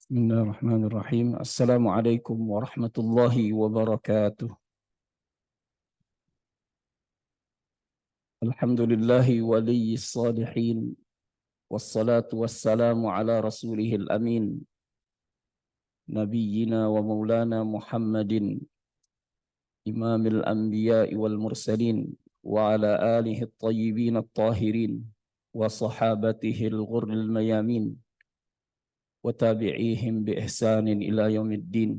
Bismillahirrahmanirrahim. Assalamualaikum warahmatullahi wabarakatuh. Alhamdulillahi waliyyis salihin. Wassalatu wassalamu ala rasulihil amin. Nabiyyina wa maulana Muhammadin. Imamil anbiya'i wal mursalin. Wa ala alihi at-tayyibin at-tahirin. Wa sahabatihil ghurril mayamin. وتابعيهم بإحسان إلى يوم الدين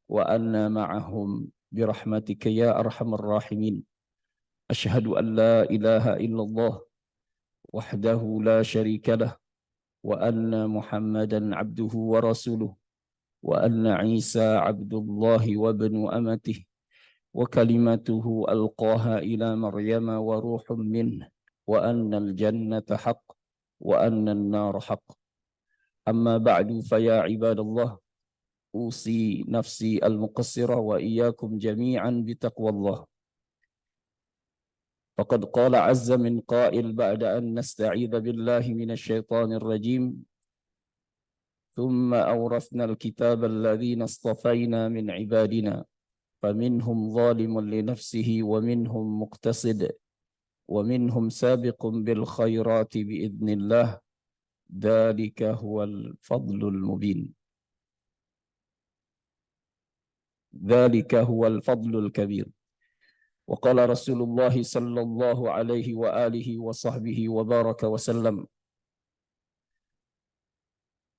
وأنا معهم برحمتك يا أرحم الراحمين. أشهد أن لا إله إلا الله وحده لا شريك له وأن محمدا عبده ورسوله وأن عيسى عبد الله وابن أمته وكلمته ألقاها إلى مريم وروح منه وأن الجنة حق وأن النار حق. أما بعد فيا عباد الله أوصي نفسي المقصرة وإياكم جميعا بتقوى الله. فقد قال عز من قائل بعد أن نستعيذ بالله من الشيطان الرجيم ثم أورثنا الكتاب الذين اصطفينا من عبادنا فمنهم ظالم لنفسه ومنهم مقتصد ومنهم سابق بالخيرات بإذن الله ذلك هو الفضل المبين. ذلك هو الفضل الكبير. وقال رسول الله صلى الله عليه وآله وصحبه وبارك وسلم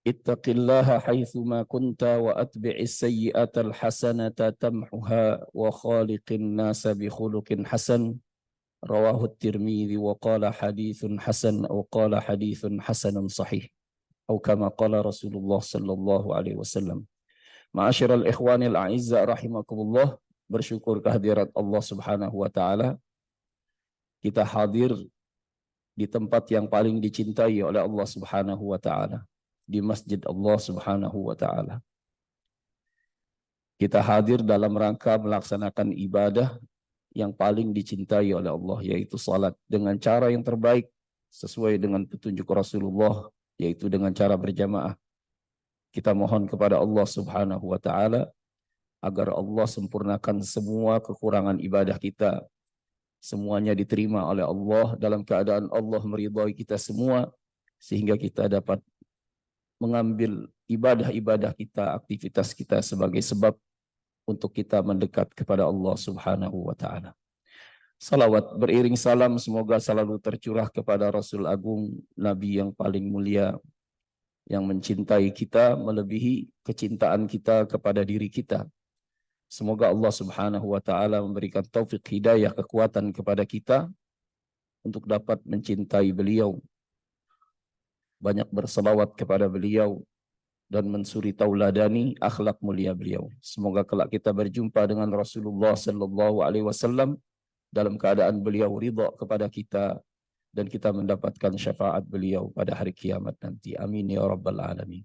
اتق الله حيثما كنت وأتبع السيئة الحسنة تمحها وخالق الناس بخلق حسن. رواه الترمذي وقال حديث حسن أو قال حديث حسن صحيح أو كما قال رسول الله صلى الله عليه وسلم. Ma'asyiral ikhwanil a'izza rahimakumullah, bersyukur kehadirat Allah Subhanahu wa taala. Kita hadir di tempat yang paling dicintai oleh Allah Subhanahu wa taala, di masjid Allah Subhanahu wa taala. Kita hadir dalam rangka melaksanakan ibadah yang paling dicintai oleh Allah, yaitu salat dengan cara yang terbaik sesuai dengan petunjuk Rasulullah, yaitu dengan cara berjamaah. Kita mohon kepada Allah Subhanahu wa taala agar Allah sempurnakan semua kekurangan ibadah kita. Semuanya diterima oleh Allah dalam keadaan Allah meridhai kita semua, sehingga kita dapat mengambil ibadah-ibadah kita, aktivitas kita sebagai sebab untuk kita mendekat kepada Allah Subhanahu wa taala. Salawat beriring salam semoga selalu tercurah kepada Rasul Agung, Nabi yang paling mulia, yang mencintai kita melebihi kecintaan kita kepada diri kita. Semoga Allah Subhanahu wa taala memberikan taufik hidayah, kekuatan kepada kita untuk dapat mencintai beliau, banyak berselawat kepada beliau dan mensuri tauladani akhlak mulia beliau. Semoga kelak kita berjumpa dengan Rasulullah sallallahu alaihi wasallam dalam keadaan beliau ridha kepada kita dan kita mendapatkan syafaat beliau pada hari kiamat nanti. Amin ya rabbal alamin.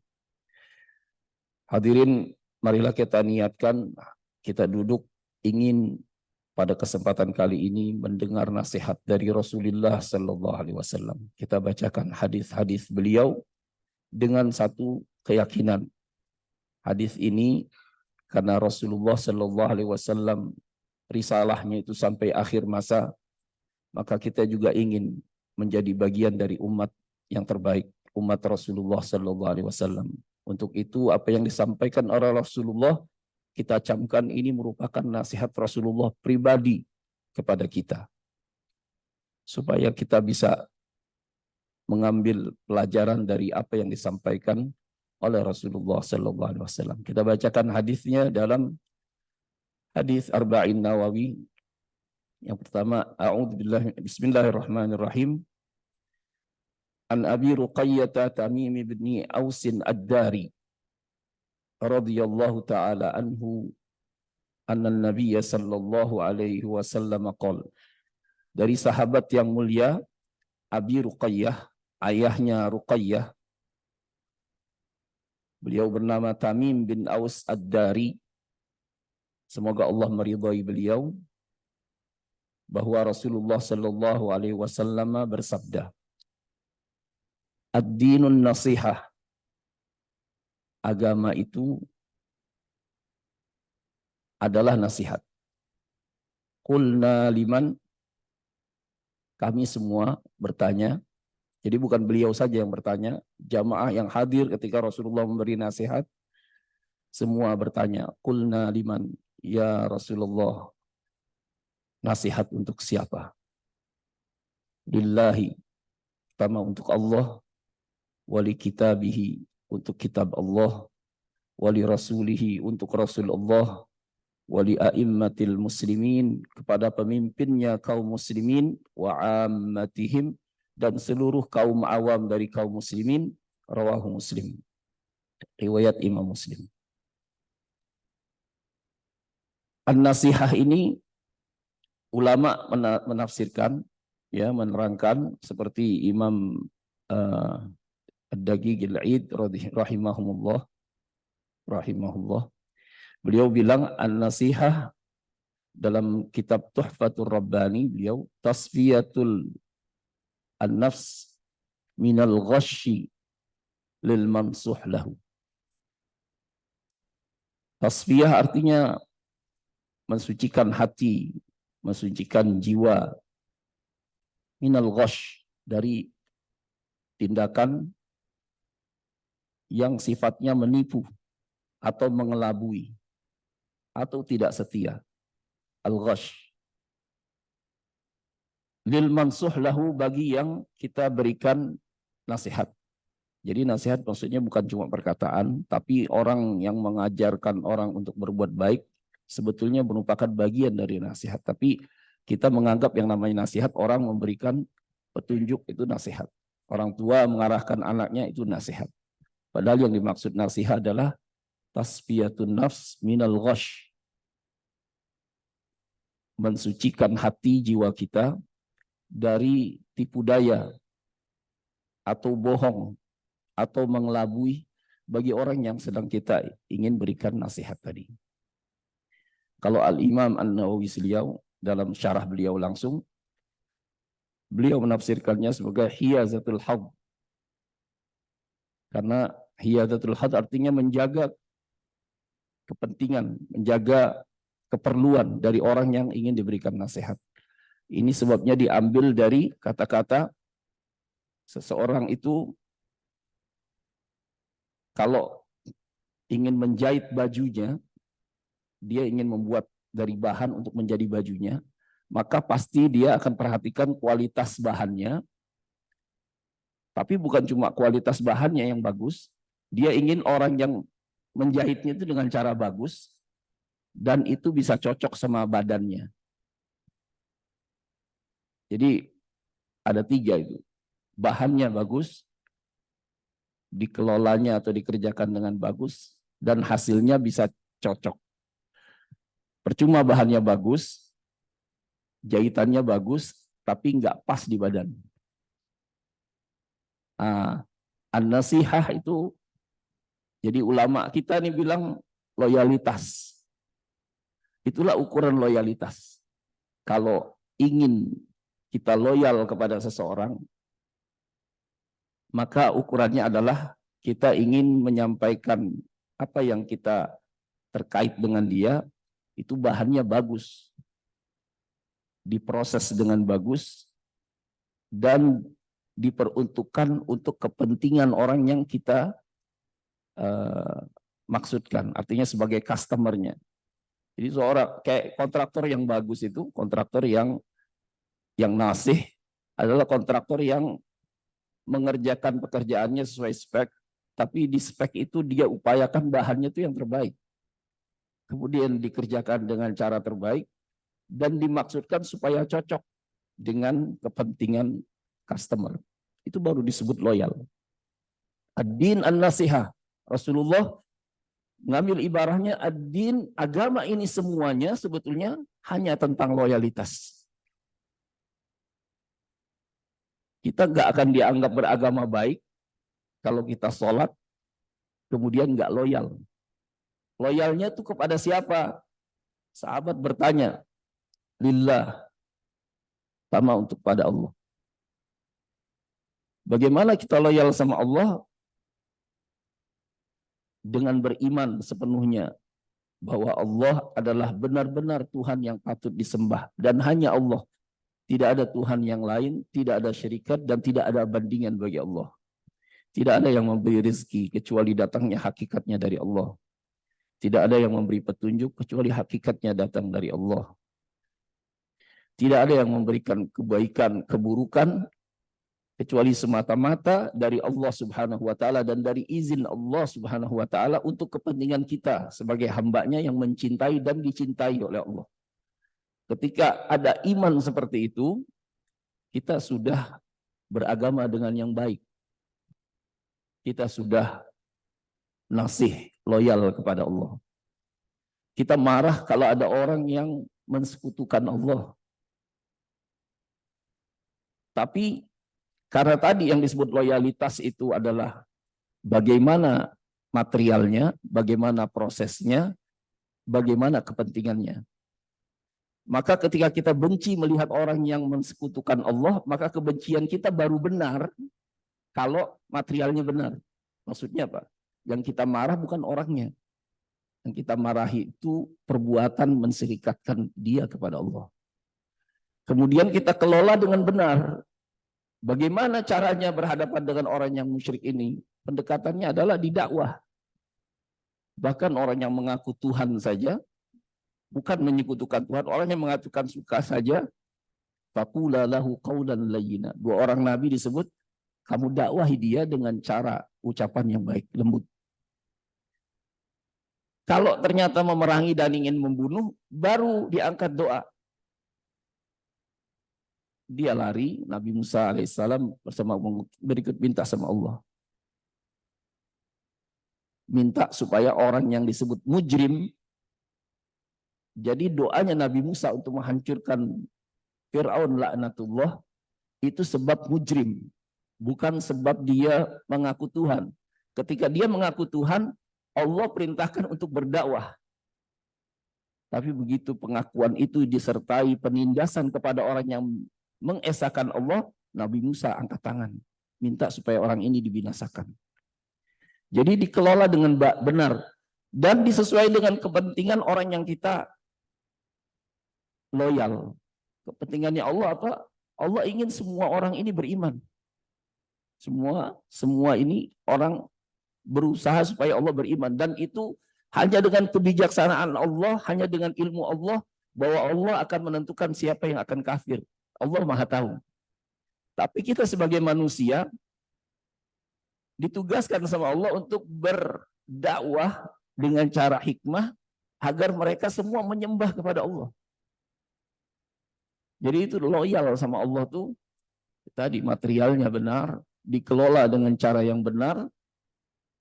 Hadirin, marilah kita niatkan, kita duduk ingin pada kesempatan kali ini mendengar nasihat dari Rasulullah sallallahu alaihi wasallam. Kita bacakan hadis-hadis beliau dengan satu keyakinan. Hadis ini karena Rasulullah sallallahu alaihi wasallam risalahnya itu sampai akhir masa, maka kita juga ingin menjadi bagian dari umat yang terbaik, umat Rasulullah sallallahu alaihi wasallam. Untuk itu apa yang disampaikan oleh Rasulullah kita camkan, ini merupakan nasihat Rasulullah pribadi kepada kita, supaya kita bisa mengambil pelajaran dari apa yang disampaikan oleh Rasulullah sallallahu alaihi wasallam. Kita bacakan hadisnya dalam hadis Arba'in Nawawi. Yang pertama, a'udzubillahi bismillahirrahmanirrahim. An Abi Ruqayyah Tamim bin Aus ad-Dari radhiyallahu ta'ala anhu anna an-nabiy sallallahu alaihi wasallam qala. Dari sahabat yang mulia Abi Ruqayyah, ayahnya Ruqayyah, beliau bernama Tamim bin Aus ad-Dari, semoga Allah meridhai beliau, bahwa Rasulullah sallallahu alaihi wasallam bersabda, ad-dinun nasihah, agama itu adalah nasihat. Qulna liman, kami semua bertanya. Jadi bukan beliau saja yang bertanya, jamaah yang hadir ketika Rasulullah memberi nasihat, semua bertanya, qulna liman, ya Rasulullah, nasihat untuk siapa? Lillahi, pertama untuk Allah, wali kitabihi, untuk kitab Allah, wali rasulihi, untuk Rasul Allah, wali a'immatil muslimin, kepada pemimpinnya kaum muslimin, wa ammatihim, dan seluruh kaum awam dari kaum muslimin, rawahu Muslim, riwayat Imam Muslim. An-nasihah ini ulama menafsirkan, ya, menerangkan seperti Imam Ad-Daqiq Al-Aid rahimahullah. Beliau bilang an-nasihah dalam kitab Tuhfatur Rabbani, beliau tasfiyatul an-nafs minal ghasyi lil mansuh lahu. Tasfiyah artinya mensucikan hati, mensucikan jiwa, minal ghash, dari tindakan yang sifatnya menipu atau mengelabui atau tidak setia. Al-ghash. Lil mansuh lahu, bagi yang kita berikan nasihat. Jadi nasihat maksudnya bukan cuma perkataan, tapi orang yang mengajarkan orang untuk berbuat baik sebetulnya merupakan bagian dari nasihat. Tapi kita menganggap yang namanya nasihat, orang memberikan petunjuk, itu nasihat. Orang tua mengarahkan anaknya, itu nasihat. Padahal yang dimaksud nasihat adalah tasfiyatun nafs minal ghash, mensucikan hati jiwa kita dari tipu daya atau bohong atau mengelabui bagi orang yang sedang kita ingin berikan nasihat tadi. Kalau Al-Imam An-Nawawi beliau dalam syarah beliau langsung, beliau menafsirkannya sebagai hiyazatul hadd. Karena hiyazatul hadd artinya menjaga kepentingan, menjaga keperluan dari orang yang ingin diberikan nasihat. Ini sebabnya diambil dari kata-kata seseorang itu kalau ingin menjahit bajunya, dia ingin membuat dari bahan untuk menjadi bajunya, maka pasti dia akan perhatikan kualitas bahannya, tapi bukan cuma kualitas bahannya yang bagus, dia ingin orang yang menjahitnya itu dengan cara bagus, dan itu bisa cocok sama badannya. Jadi ada 3 itu. Bahannya bagus, dikelolanya atau dikerjakan dengan bagus, dan hasilnya bisa cocok. Percuma bahannya bagus, jahitannya bagus, tapi nggak pas di badan. An-nasihah itu, jadi ulama kita nih bilang loyalitas. Itulah ukuran loyalitas. Kalau ingin kita loyal kepada seseorang, maka ukurannya adalah kita ingin menyampaikan apa yang kita terkait dengan dia, itu bahannya bagus, diproses dengan bagus, dan diperuntukkan untuk kepentingan orang yang kita maksudkan, artinya sebagai customernya. Jadi seorang kayak kontraktor yang bagus itu, kontraktor yang nasih adalah kontraktor yang mengerjakan pekerjaannya sesuai spek, tapi di spek itu dia upayakan bahannya itu yang terbaik. Kemudian dikerjakan dengan cara terbaik dan dimaksudkan supaya cocok dengan kepentingan customer. Itu baru disebut loyal. Ad-din an-nasihah. Rasulullah ngambil ibarahnya ad-din, agama ini semuanya sebetulnya hanya tentang loyalitas. Kita nggak akan dianggap beragama baik kalau kita sholat, kemudian nggak loyal. Loyalnya itu kepada siapa? Sahabat bertanya, lillah, sama untuk pada Allah. Bagaimana kita loyal sama Allah? dengan beriman sepenuhnya bahwa Allah adalah benar-benar Tuhan yang patut disembah dan hanya Allah. Tidak ada Tuhan yang lain, tidak ada syirikat dan tidak ada bandingan bagi Allah. Tidak ada yang memberi rezeki kecuali datangnya hakikatnya dari Allah. Tidak ada yang memberi petunjuk kecuali hakikatnya datang dari Allah. Tidak ada yang memberikan kebaikan, keburukan kecuali semata-mata dari Allah Subhanahu wa taala dan dari izin Allah Subhanahu wa taala untuk kepentingan kita sebagai hambanya yang mencintai dan dicintai oleh Allah. Ketika ada iman seperti itu, kita sudah beragama dengan yang baik. Kita sudah nasih, loyal kepada Allah. Kita marah kalau ada orang yang mensekutukan Allah. Tapi karena tadi yang disebut loyalitas itu adalah bagaimana materialnya, bagaimana prosesnya, bagaimana kepentingannya. Maka ketika kita benci melihat orang yang mensekutukan Allah, maka kebencian kita baru benar kalau materialnya benar. Maksudnya apa? Yang kita marah bukan orangnya. Yang kita marahi itu perbuatan menserikatkan dia kepada Allah. Kemudian kita kelola dengan benar. Bagaimana caranya berhadapan dengan orang yang musyrik ini? Pendekatannya adalah di dakwah. Bahkan orang yang mengaku Tuhan saja, bukan menyekutukan Tuhan, orang yang mengatakan suka saja, faqula lahu qawlan layyina. Dua orang nabi disebut, kamu dakwahi dia dengan cara ucapan yang baik, lembut. Kalau ternyata memerangi dan ingin membunuh, baru diangkat doa. Dia lari, Nabi Musa alaihissalam bersama berikut minta sama Allah. Minta supaya orang yang disebut mujrim, jadi doanya Nabi Musa untuk menghancurkan Fir'aun laknatullah, itu sebab mujrim. Bukan sebab dia mengaku Tuhan. Ketika dia mengaku Tuhan, Allah perintahkan untuk berdakwah. Tapi begitu pengakuan itu disertai penindasan kepada orang yang mengesahkan Allah, Nabi Musa angkat tangan. Minta supaya orang ini dibinasakan. Jadi dikelola dengan benar. Dan disesuai dengan kepentingan orang yang kita loyal. Kepentingannya Allah apa? Allah ingin semua orang ini beriman. Semua ini orang berusaha supaya Allah beriman. Dan itu hanya dengan kebijaksanaan Allah, hanya dengan ilmu Allah, bahwa Allah akan menentukan siapa yang akan kafir. Allah Maha tahu. Tapi kita sebagai manusia ditugaskan sama Allah untuk berdakwah dengan cara hikmah agar mereka semua menyembah kepada Allah. Jadi itu loyal sama Allah tuh tadi materialnya benar, dikelola dengan cara yang benar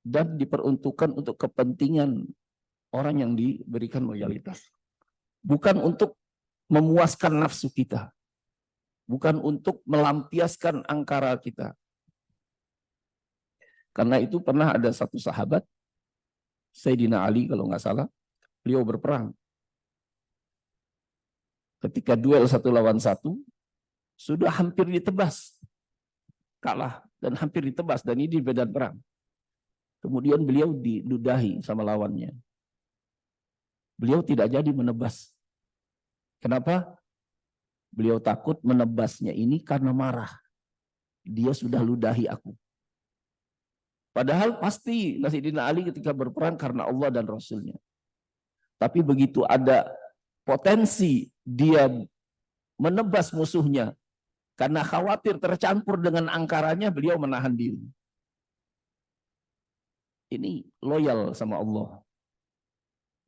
dan diperuntukkan untuk kepentingan orang yang diberikan loyalitas. Bukan untuk memuaskan nafsu kita. Bukan untuk melampiaskan angkara kita. Karena itu pernah ada satu sahabat, Sayyidina Ali kalau nggak salah, beliau berperang. Ketika duel 1 lawan 1, sudah hampir ditebas. Kalah dan hampir ditebas, dan ini di medan perang. Kemudian beliau diludahi sama lawannya. Beliau tidak jadi menebas. Kenapa? Beliau takut menebasnya ini karena marah. Dia sudah ludahi aku. Padahal pasti Sayyidina Ali ketika berperang karena Allah dan Rasulnya. Tapi begitu ada potensi dia menebas musuhnya, karena khawatir tercampur dengan angkaranya, beliau menahan diri. Ini loyal sama Allah.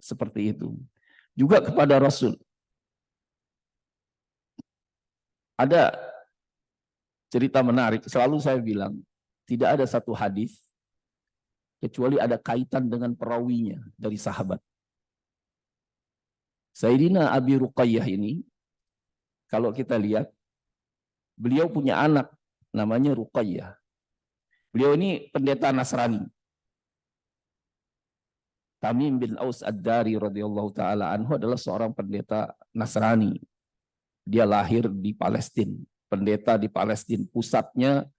Seperti itu. Juga kepada Rasul. Ada cerita menarik, selalu saya bilang, tidak ada satu hadis kecuali ada kaitan dengan perawinya dari sahabat. Sayyidina Abi Ruqayyah ini, kalau kita lihat, beliau punya anak namanya Ruqayyah. Beliau ini pendeta Nasrani. Tamim bin Aus Ad-Dari radhiyallahu taala anhu adalah seorang pendeta Nasrani. Dia lahir di Palestina, pendeta di Palestina, pusatnya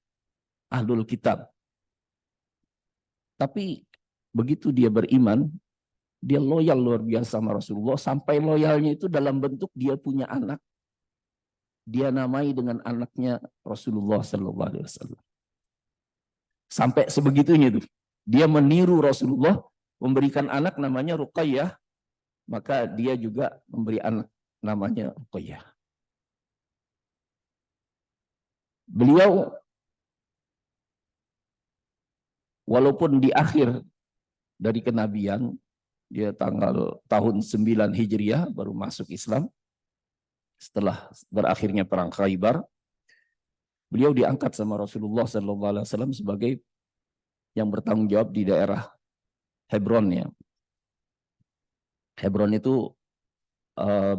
Ahlul Kitab. Tapi begitu dia beriman, dia loyal luar biasa sama Rasulullah, sampai loyalnya itu dalam bentuk dia punya anak, dia namai dengan anaknya Rasulullah Sallallahu Alaihi Wasallam. Sampai sebegitunya itu, dia meniru Rasulullah, memberikan anak namanya Ruqayyah, maka dia juga memberi anak namanya Ruqayyah. Beliau walaupun di akhir dari kenabian, dia tahun 9 Hijriah baru masuk Islam, setelah berakhirnya perang Khaybar, beliau diangkat sama Rasulullah SAW sebagai yang bertanggung jawab di daerah Hebron ya. Hebron itu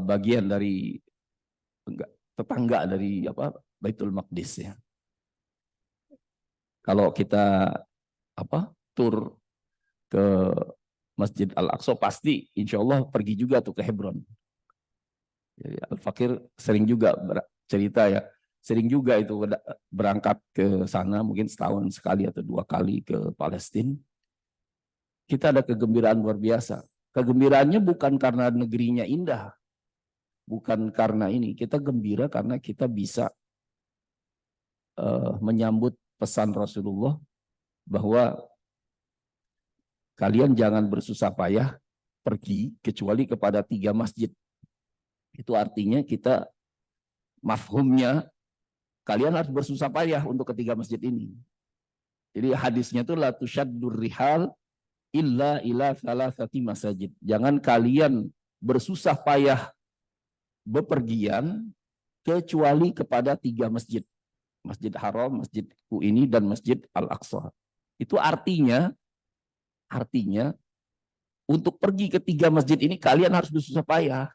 bagian dari tetangga dari Baitul Maqdis ya. Kalau kita tur ke Masjid Al-Aqsa pasti insya Allah pergi juga tuh ke Hebron. Jadi Al-Fakir sering juga cerita ya, sering juga itu berangkat ke sana mungkin setahun sekali atau 2 kali ke Palestina. Kita ada kegembiraan luar biasa. Kegembiraannya bukan karena negerinya indah, bukan karena ini. Kita gembira karena kita bisa menyambut pesan Rasulullah bahwa kalian jangan bersusah payah pergi kecuali kepada 3 masjid. Itu artinya kita mafhumnya kalian harus bersusah payah untuk ke 3 masjid ini. Jadi hadisnya itu la tusyaddur rihal illa ila thalathati masajid. Jangan kalian bersusah payah bepergian kecuali kepada 3 masjid. Masjid Haram, Masjid ini dan Masjid Al-Aqsa. Itu artinya untuk pergi ke 3 masjid ini kalian harus bersusah payah.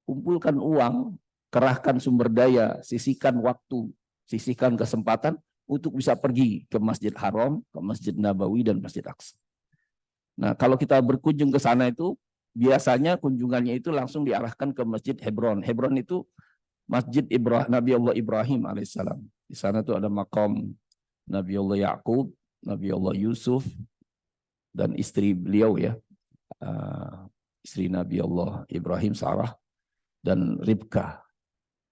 Kumpulkan uang, kerahkan sumber daya, sisihkan waktu, sisihkan kesempatan untuk bisa pergi ke Masjid Haram, ke Masjid Nabawi dan Masjid Aqsa. Nah, kalau kita berkunjung ke sana itu biasanya kunjungannya itu langsung diarahkan ke Masjid Hebron. Hebron itu Masjid Nabi Allah Ibrahim alaihissalam. Di sana tuh ada makam Nabi Allah Yaqub, Nabi Allah Yusuf, dan istri beliau ya, istri Nabi Allah Ibrahim, Sarah, dan Ribkah.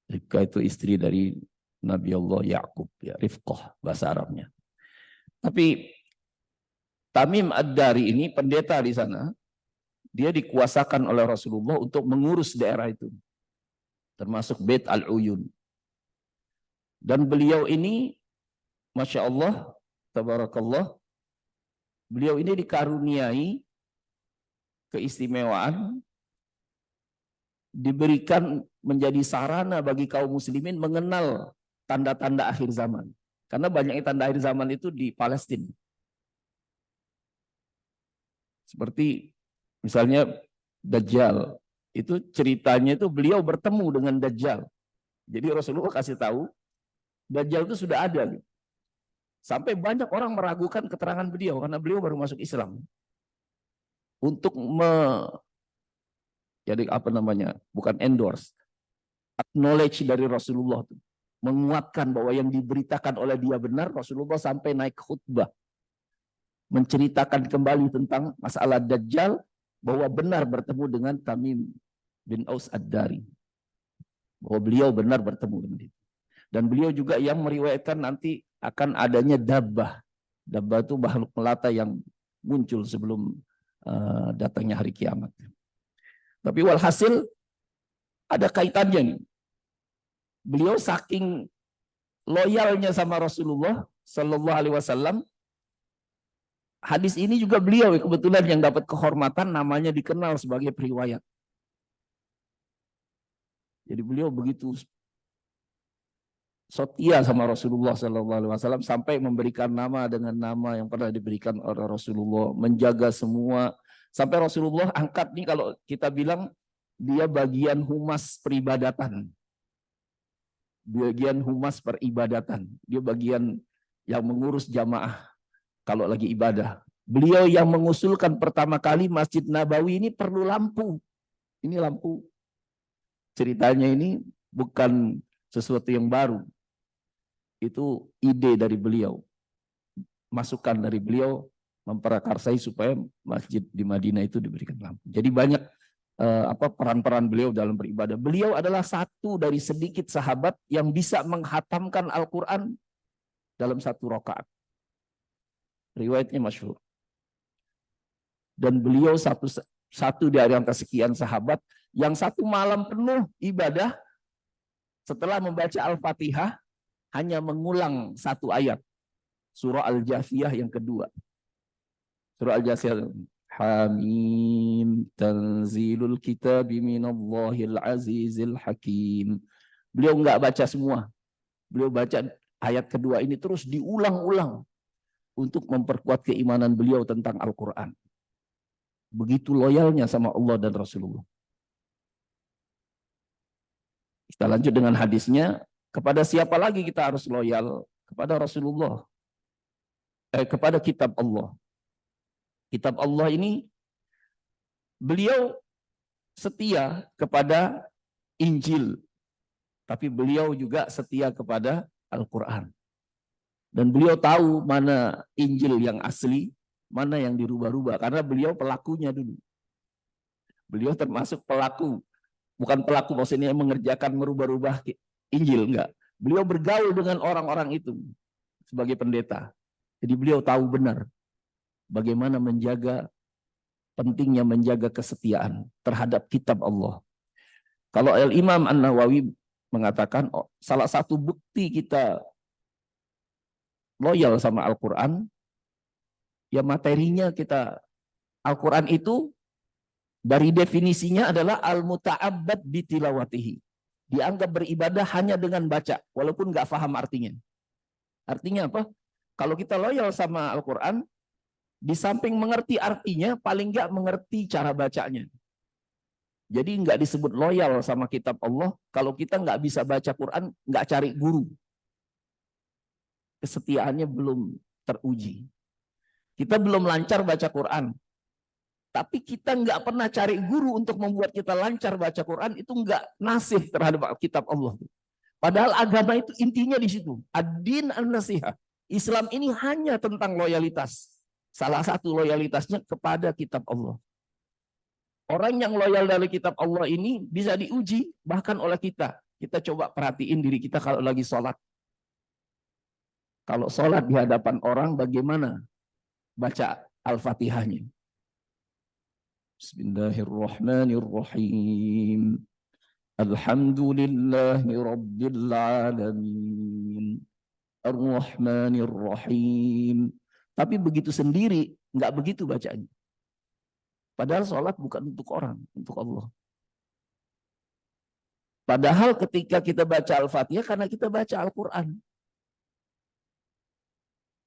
Ribkah itu istri dari Nabi Allah Yaqub, ya, Rifqah bahasa Arabnya. Tapi Tamim Ad-Dari ini pendeta di sana, dia dikuasakan oleh Rasulullah untuk mengurus daerah itu, termasuk Bait Al-Uyun. Dan beliau ini, Masya Allah, Tabarakallah, beliau ini dikaruniai keistimewaan, diberikan menjadi sarana bagi kaum muslimin mengenal tanda-tanda akhir zaman. Karena banyaknya tanda akhir zaman itu di Palestina. Seperti misalnya Dajjal, itu ceritanya itu beliau bertemu dengan Dajjal. Jadi Rasulullah kasih tahu, Dajjal itu sudah ada. Sampai banyak orang meragukan keterangan beliau karena beliau baru masuk Islam. Untuk jadi bukan endorse, acknowledge dari Rasulullah, menguatkan bahwa yang diberitakan oleh dia benar. Rasulullah sampai naik khutbah menceritakan kembali tentang masalah Dajjal, bahwa benar bertemu dengan Tamim bin Aus Ad-Dari, bahwa beliau benar bertemu dengan itu. Dan beliau juga yang meriwayatkan nanti akan adanya dabbah. Dabbah itu makhluk melata yang muncul sebelum datangnya hari kiamat. Tapi walhasil ada kaitannya nih. Beliau saking loyalnya sama Rasulullah Sallallahu Alaihi Wasallam, hadis ini juga beliau kebetulan yang dapat kehormatan, namanya dikenal sebagai periwayat. Jadi beliau begitu setia sama Rasulullah SAW sampai memberikan nama dengan nama yang pernah diberikan oleh Rasulullah, menjaga semua. Sampai Rasulullah angkat nih, kalau kita bilang dia bagian humas peribadatan. Bagian humas peribadatan. Dia bagian yang mengurus jamaah kalau lagi ibadah. Beliau yang mengusulkan pertama kali Masjid Nabawi ini perlu lampu. Ini lampu. Ceritanya ini bukan sesuatu yang baru. Itu ide dari beliau. Masukan dari beliau memprakarsai supaya masjid di Madinah itu diberikan lampu. Jadi banyak peran-peran beliau dalam beribadah. Beliau adalah satu dari sedikit sahabat yang bisa menghatamkan Al-Quran dalam satu rakaat. Riwayatnya masyhur. Dan beliau satu dari antara sekian sahabat yang satu malam penuh ibadah setelah membaca Al-Fatihah hanya mengulang satu ayat. Surah Al-Jathiyah yang kedua. Surah Al-Jathiyah. Hamim tanzilul kitabi minallahil azizil hakim. Beliau enggak baca semua. Beliau baca ayat kedua ini terus diulang-ulang untuk memperkuat keimanan beliau tentang Al-Quran. Begitu loyalnya sama Allah dan Rasulullah. Kita lanjut dengan hadisnya. Kepada siapa lagi kita harus loyal? Kepada Rasulullah. Kepada kitab Allah. Kitab Allah ini beliau setia kepada Injil, tapi beliau juga setia kepada Al-Quran. Dan beliau tahu mana Injil yang asli, mana yang dirubah-rubah, karena beliau pelakunya dulu. Beliau termasuk pelaku, bukan pelaku maksudnya mengerjakan merubah-rubah Injil, enggak. Beliau bergaul dengan orang-orang itu sebagai pendeta. Jadi beliau tahu benar bagaimana pentingnya menjaga kesetiaan terhadap kitab Allah. Kalau Al-Imam An-Nawawi mengatakan salah satu bukti kita loyal sama Al-Quran, ya materinya kita. Al-Quran itu dari definisinya adalah al-muta'abbad bitilawatihi. Dianggap beribadah hanya dengan baca, walaupun nggak paham artinya. Artinya apa? Kalau kita loyal sama Al-Quran, di samping mengerti artinya, paling nggak mengerti cara bacanya. Jadi nggak disebut loyal sama kitab Allah kalau kita nggak bisa baca Quran, nggak cari guru. Kesetiaannya belum teruji. Kita belum lancar baca Quran, tapi kita nggak pernah cari guru untuk membuat kita lancar baca Quran, itu nggak nasih terhadap kitab Allah. Padahal agama itu intinya di situ. Ad-din an-nasihah. Islam ini hanya tentang loyalitas. Salah satu loyalitasnya kepada kitab Allah. Orang yang loyal dari kitab Allah ini bisa diuji bahkan oleh kita. Kita coba perhatiin diri kita kalau lagi sholat. Kalau sholat di hadapan orang, bagaimana baca Al-Fatihahnya? Bismillahirrahmanirrahim. Alhamdulillahi rabbil alamin. Ar-Rahmanir-Rahim. Tapi begitu sendiri, nggak begitu bacanya. Padahal sholat bukan untuk orang, untuk Allah. Padahal ketika kita baca Al-Fatihah, karena kita baca Al-Quran.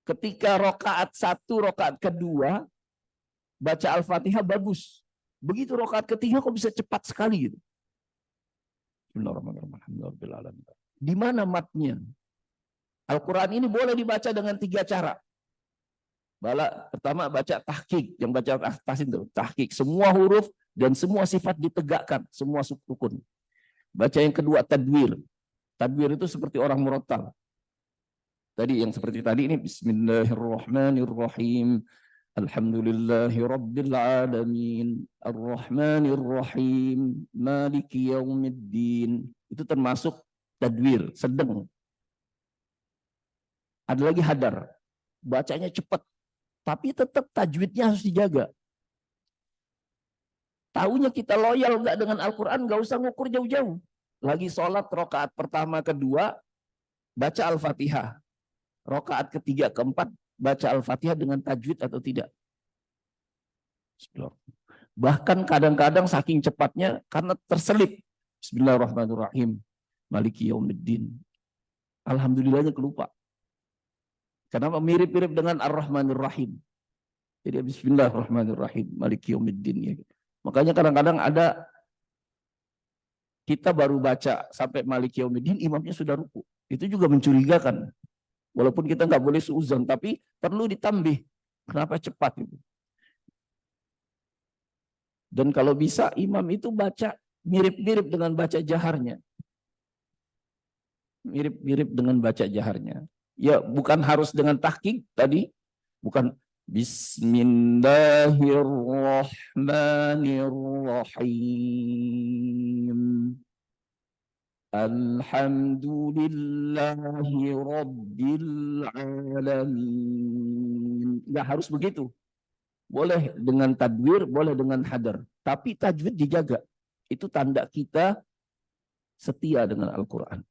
Ketika rokaat 1, rokaat kedua, baca Al-Fatihah bagus. Begitu rokaat ketiga kok bisa cepat sekali gitu. Bismillahirrahmanirrahim. Di mana matnya? Al-Quran ini boleh dibaca dengan 3 cara. Pertama baca tahqiq, yang baca tahsin itu tahqiq, semua huruf dan semua sifat ditegakkan, semua rukun. Baca yang kedua tadwir. Tadwir itu seperti orang murattal. Tadi yang seperti tadi ini Bismillahirrahmanirrahim. Alhamdulillahirabbil alamin. Ar-Rahmanir-Rahim. Maliki yaumiddin. Itu termasuk tadwir, sedang. Ada lagi hadar. Bacanya cepat. Tapi tetap tajwidnya harus dijaga. Taunya kita loyal nggak dengan Al-Quran, nggak usah ngukur jauh-jauh. Lagi sholat rokaat pertama, kedua, baca Al-Fatihah. Rokaat ketiga, keempat, baca Al-Fatihah dengan tajwid atau tidak. Bahkan kadang-kadang saking cepatnya, karena terselip. Bismillahirrahmanirrahim. Maliki yaumiddin. Alhamdulillahnya kelupa. Kenapa? Mirip-mirip dengan Ar-Rahmanir-Rahim. Jadi Bismillahirrahmanirrahim. Maliki yaumiddin. Ya. Makanya kadang-kadang ada kita baru baca sampai Maliki yaumiddin, imamnya sudah ruku. Itu juga mencurigakan. Walaupun kita nggak boleh suuzon, tapi perlu ditambih. Kenapa cepat itu? Dan kalau bisa imam itu baca mirip-mirip dengan baca jaharnya. Mirip-mirip dengan baca jaharnya. Ya bukan harus dengan tahqiq tadi, bukan Bismillahirrahmanirrahim. Alhamdulillahi Rabbil Alamin. Nggak harus begitu. Boleh dengan tadwir, boleh dengan hadar. Tapi tajwid dijaga. Itu tanda kita setia dengan Al-Quran.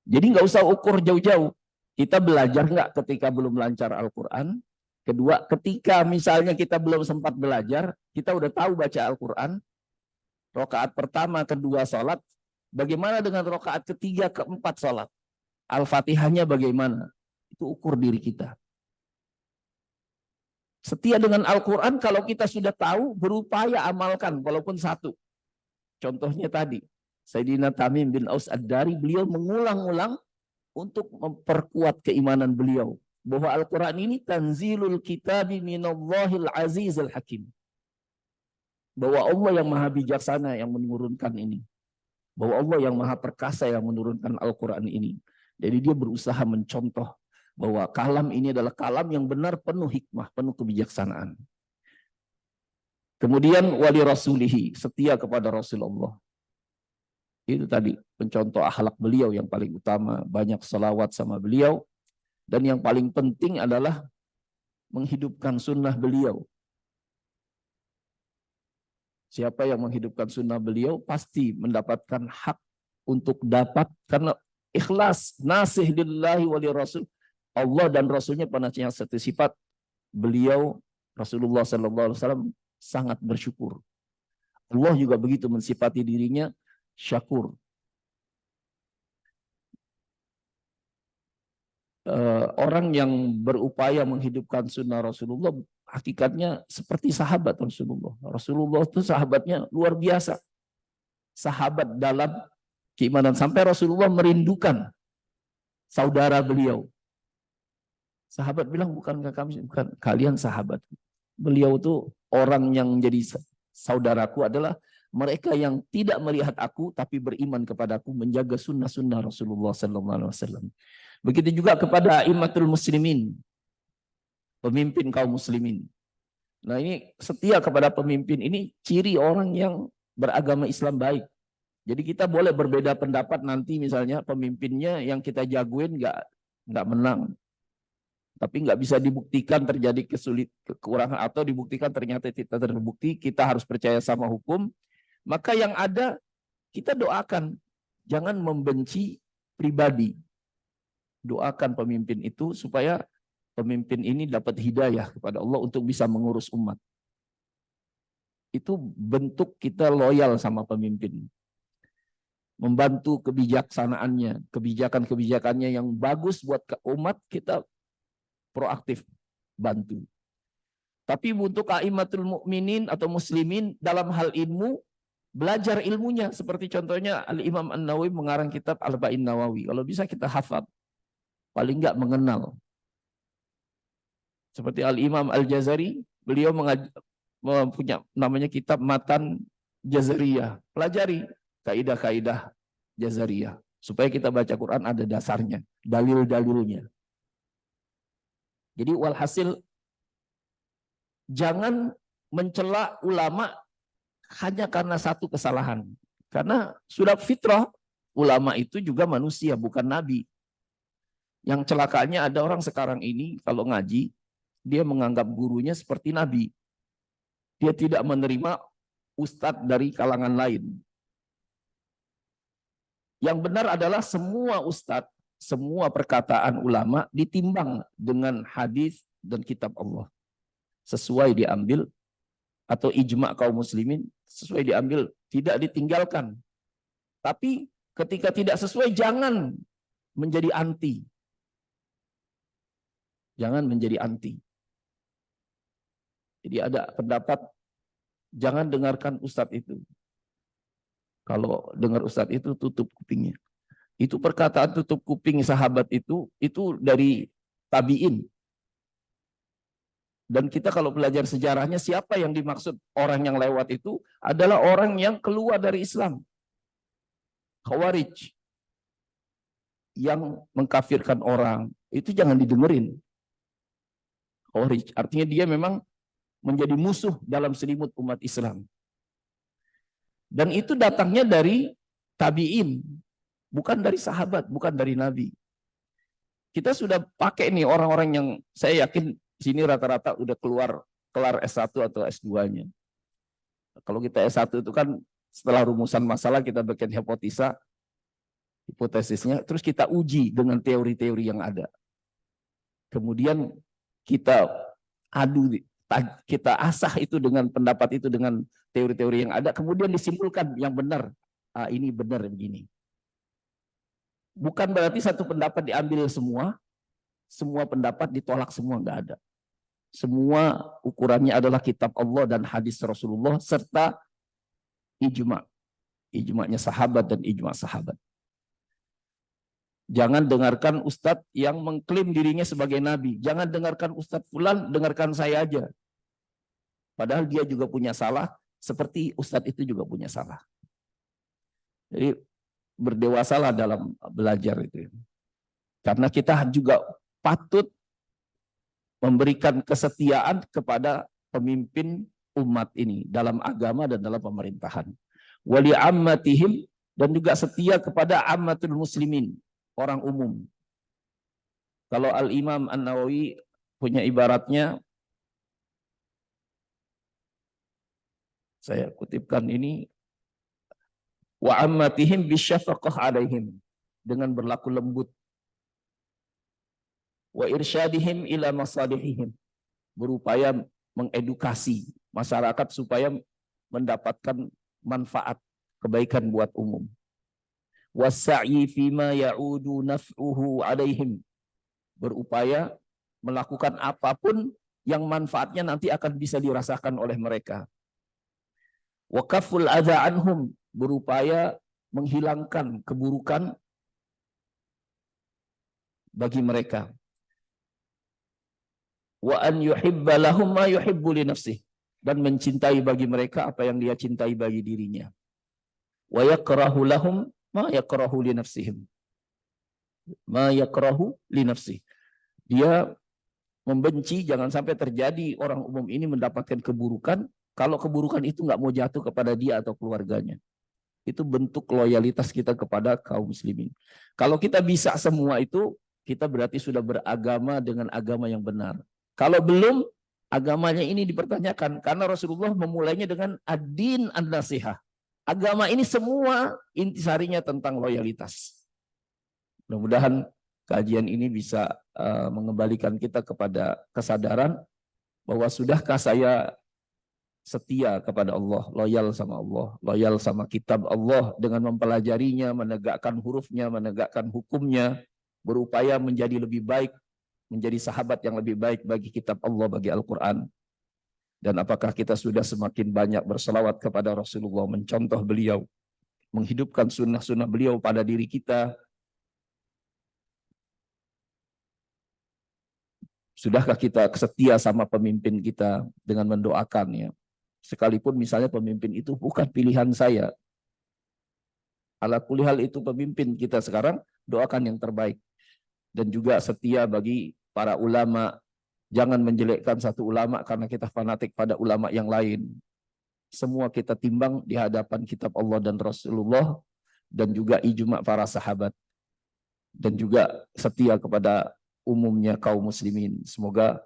Jadi nggak usah ukur jauh-jauh. Kita belajar nggak ketika belum lancar Al-Quran. Kedua, ketika misalnya kita belum sempat belajar, kita udah tahu baca Al-Quran. Rakaat pertama, kedua sholat. Bagaimana dengan rakaat ketiga, keempat sholat? Al-Fatihahnya bagaimana? Itu ukur diri kita. Setia dengan Al-Quran, kalau kita sudah tahu, berupaya amalkan, walaupun satu. Contohnya tadi, Sayyidina Tamim bin Aus Ad-Dari, beliau mengulang-ulang untuk memperkuat keimanan beliau. Bahwa Al-Quran ini tanzilul kitabi minallahil azizil hakim. Bahwa Allah yang maha bijaksana yang menurunkan ini. Bahwa Allah yang maha perkasa yang menurunkan Al-Quran ini. Jadi dia berusaha mencontoh bahwa kalam ini adalah kalam yang benar, penuh hikmah, penuh kebijaksanaan. Kemudian wali rasulihi, setia kepada Rasulullah. Itu tadi pencontoh akhlak beliau yang paling utama, banyak salawat sama beliau. Dan yang paling penting adalah menghidupkan sunnah beliau. Siapa yang menghidupkan sunnah beliau pasti mendapatkan hak untuk dapat, karena ikhlas, nasih lillahi wali rasul. Allah dan Rasulnya pada satu sifat, beliau Rasulullah SAW sangat bersyukur. Allah juga begitu mensifati dirinya syakur. Orang yang berupaya menghidupkan sunnah Rasulullah hakikatnya seperti sahabat Rasulullah. Rasulullah itu sahabatnya luar biasa. Sahabat dalam keimanan. Sampai Rasulullah merindukan saudara beliau. Sahabat bilang, bukankah kami, bukan, kalian sahabat. Beliau itu orang yang menjadi saudaraku adalah mereka yang tidak melihat aku tapi beriman kepadaku, menjaga sunnah-sunnah Rasulullah SAW. Begitu juga kepada immatul muslimin, pemimpin kaum muslimin. Nah ini setia kepada pemimpin ini ciri orang yang beragama Islam baik. Jadi kita boleh berbeda pendapat nanti misalnya pemimpinnya yang kita jagoin nggak menang. Tapi nggak bisa dibuktikan terjadi kekurangan atau dibuktikan ternyata tidak terbukti, kita harus percaya sama hukum. Maka yang ada kita doakan, jangan membenci pribadi. Doakan pemimpin itu supaya pemimpin ini dapat hidayah kepada Allah untuk bisa mengurus umat. Itu bentuk kita loyal sama pemimpin. Membantu kebijaksanaannya, kebijakan-kebijakannya yang bagus buat umat, kita proaktif bantu. Tapi untuk a'immatul mukminin atau muslimin dalam hal ilmu, belajar ilmunya. Seperti contohnya Al-Imam An-Nawawi mengarang kitab Al-Ba'in Nawawi. Kalau bisa kita hafal, paling enggak mengenal. Seperti Al-Imam Al-Jazari, beliau punya namanya kitab Matan Jazariyah. Pelajari kaidah-kaidah Jazariyah. Supaya kita baca Quran ada dasarnya, dalil-dalilnya. Jadi walhasil, jangan mencela ulama hanya karena satu kesalahan. Karena sudah fitrah, ulama itu juga manusia, bukan nabi. Yang celakanya ada orang sekarang ini kalau ngaji, dia menganggap gurunya seperti nabi. Dia tidak menerima ustadz dari kalangan lain. Yang benar adalah semua ustadz, semua perkataan ulama ditimbang dengan hadis dan kitab Allah. Sesuai diambil, atau ijma kaum muslimin, sesuai diambil, tidak ditinggalkan. Tapi ketika tidak sesuai, jangan menjadi anti. Jangan menjadi anti. Jadi ada pendapat, jangan dengarkan ustadz itu. Kalau dengar ustadz itu, tutup kupingnya. Itu perkataan tutup kuping sahabat itu dari tabi'in. Dan kita kalau belajar sejarahnya, siapa yang dimaksud orang yang lewat itu adalah orang yang keluar dari Islam. Khawarij. Yang mengkafirkan orang, itu jangan didengerin. Khawarij. Artinya dia memang menjadi musuh dalam selimut umat Islam. Dan itu datangnya dari tabi'in, bukan dari sahabat, bukan dari Nabi. Kita sudah pakai nih orang-orang yang saya yakin sini rata-rata udah kelar S1 atau S2-nya. Kalau kita S1 itu kan setelah rumusan masalah kita bikin hipotesisnya, terus kita uji dengan teori-teori yang ada. Kemudian kita adu, kita asah itu dengan pendapat itu dengan teori-teori yang ada, kemudian disimpulkan yang benar. Ah, ini benar begini. Bukan berarti satu pendapat diambil semua pendapat ditolak semua, nggak ada. Semua ukurannya adalah kitab Allah dan hadis Rasulullah serta ijma. Ijma'nya sahabat dan ijma' sahabat. Jangan dengarkan ustadz yang mengklaim dirinya sebagai nabi. Jangan dengarkan ustadz fulan, dengarkan saya aja. Padahal dia juga punya salah, seperti ustadz itu juga punya salah. Jadi berdewasalah dalam belajar itu. Karena kita juga patut memberikan kesetiaan kepada pemimpin umat ini dalam agama dan dalam pemerintahan. Wali ammatihim, dan juga setia kepada ammatul muslimin, orang umum. Kalau Al-Imam An-Nawawi punya ibaratnya, saya kutipkan ini, wa ammatihim bisyafaqah alaihim, dengan berlaku lembut. Wa irsyadihim ila masalihihim, berupaya mengedukasi masyarakat supaya mendapatkan manfaat kebaikan buat umum. Wassa'i fima ya'udu naf'uhu alaihim, berupaya melakukan apapun yang manfaatnya nanti akan bisa dirasakan oleh mereka. Wa kaful adza anhum, berupaya menghilangkan keburukan bagi mereka. Wa an yuhibba lahum ma yuhibbu li nafsihi, dan mencintai bagi mereka apa yang dia cintai bagi dirinya. Wa yakrahu lahum ma yakrahu li nafsihim. Ma yakrahu li nafsihi. Dia membenci, jangan sampai terjadi orang umum ini mendapatkan keburukan kalau keburukan itu nggak mau jatuh kepada dia atau keluarganya. Itu bentuk loyalitas kita kepada kaum muslimin. Kalau kita bisa semua itu, kita berarti sudah beragama dengan agama yang benar. Kalau belum, agamanya ini dipertanyakan, karena Rasulullah memulainya dengan ad-din an-nasihah. Agama ini semua intisarinya tentang loyalitas. Mudah-mudahan kajian ini bisa mengembalikan kita kepada kesadaran bahwa sudahkah saya setia kepada Allah, loyal sama Allah, loyal sama kitab Allah dengan mempelajarinya, menegakkan hurufnya, menegakkan hukumnya, berupaya menjadi lebih baik, menjadi sahabat yang lebih baik bagi kitab Allah, bagi Al-Quran. Dan apakah kita sudah semakin banyak berselawat kepada Rasulullah, mencontoh beliau, menghidupkan sunnah-sunnah beliau pada diri kita. Sudahkah kita setia sama pemimpin kita dengan mendoakannya? Sekalipun misalnya pemimpin itu bukan pilihan saya. Ala kulli hal itu pemimpin kita sekarang, doakan yang terbaik. Dan juga setia bagi para ulama. Jangan menjelekkan satu ulama karena kita fanatik pada ulama yang lain. Semua kita timbang di hadapan kitab Allah dan Rasulullah, dan juga ijma' para sahabat. Dan juga setia kepada umumnya kaum muslimin. Semoga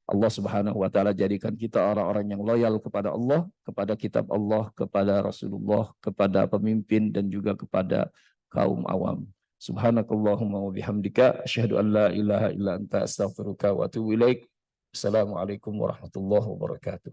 Allah Subhanahu wa taala jadikan kita orang-orang yang loyal kepada Allah, kepada kitab Allah, kepada Rasulullah, kepada pemimpin, dan juga kepada kaum awam. Subhanakallahumma wa bihamdika asyhadu an la ilaha illa anta astaghfiruka wa atubu ilaik. Assalamualaikum warahmatullahi wabarakatuh.